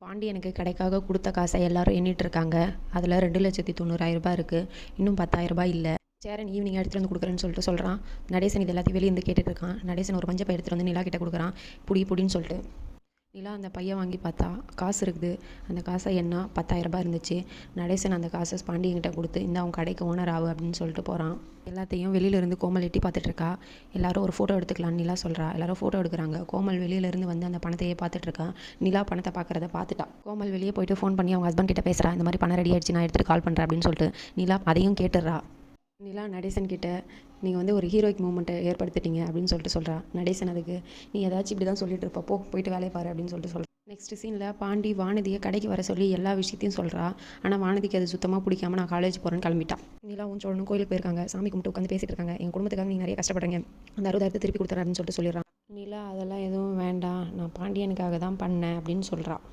பாண்டியனுக்கு கடைக்காக கொடுத்த காசை எல்லாரும் எண்ணிட்டு இருக்காங்க. அதில் 2,90,000 இருக்குது. இன்னும் 10,000 இல்லை. சேரன் ஈவினிங் எடுத்துகிட்டு வந்து கொடுக்குறேன்னு சொல்கிறான். நடேசன் இது எல்லாத்தையும் வெளியே இருந்து கேட்டுட்டு இருக்கான். நடேசன் ஒரு மஞ்சள் பை எடுத்துகிட்டு வந்து நிலா கிட்ட கொடுக்குறான். புடின்னு சொல்லிட்டு நிலா அந்த பையன் வாங்கி பார்த்தா காசு இருக்குது. அந்த காசை என்ன 10,000 இருந்துச்சு. நடேசன் அந்த காசை பாண்டியன்கிட்ட கொடுத்து இந்த அவன் கடைக்கு ஓனர் ஆகு அப்படின்னு சொல்லிட்டு போகிறான். எல்லாத்தையும் வெளியிலேருந்து கோமல் எட்டி பார்த்துட்ருக்கா. எல்லாரும் ஒரு ஃபோட்டோ எடுத்துக்கலான்னு நிலா சொல்கிறா. எல்லாரும் ஃபோட்டோ எடுக்கிறாங்க. கோமல் வெளியிலேருந்து வந்து அந்த பணத்தையே பார்த்துட்ருக்கா. நிலா பணத்தை பார்க்குறத பார்த்துட்டா. கோமல் வெளியே போயிட்டு ஃபோன் பண்ணி அவங்க ஹஸ்பண்ட் கிட்ட பேசுகிறா. இந்த மாதிரி பணம் ரெடி ஆயிடுச்சு, நான் எடுத்துகிட்டு கால் பண்ணுறேன் அப்படின்னு சொல்லிட்டு நிலா அதையும் கேட்டுடுறா. நிலா நடேசன் கிட்ட நீங்கள் வந்து ஒரு ஹீரோயிக் மூமெண்ட்டை ஏற்படுத்திட்டீங்க அப்படின்னு சொல்கிறா. நடேசன் அதுக்கு நீ ஏதாச்சும் இப்படி தான் சொல்லிட்டு இருப்பா, போயிட்டு வேலையை பாரு அப்படின்னு சொல்கிறா. நெக்ஸ்ட் சீனில் பாண்டி வானதியை கடைக்கு வர சொல்லி எல்லா விஷயத்தையும் சொல்கிறா. ஆனால் வானதிக்கு அது சுத்தமாக பிடிக்காம நான் காலேஜ் போகிறேன்னு கிளம்பிட்டான். நிலாவும் சொல்லணும் கோயிலுக்கு போயிருக்காங்க. சாமி கும்பிட்டு உட்காந்து பேசிட்டு இருக்காங்க. எங்கள் குடும்பத்துக்காக நீங்கள் நிறைய கஷ்டப்படுறீங்க, அந்த 60,000 திருப்பி கொடுத்துறேன் அப்படின்னு சொல்லிட்டு சொல்லிடுறான். நிலா அதெல்லாம் எதுவும் வேண்டாம், நான் பாண்டியனுக்காக தான் பண்ணேன் அப்படின்னு சொல்கிறான்.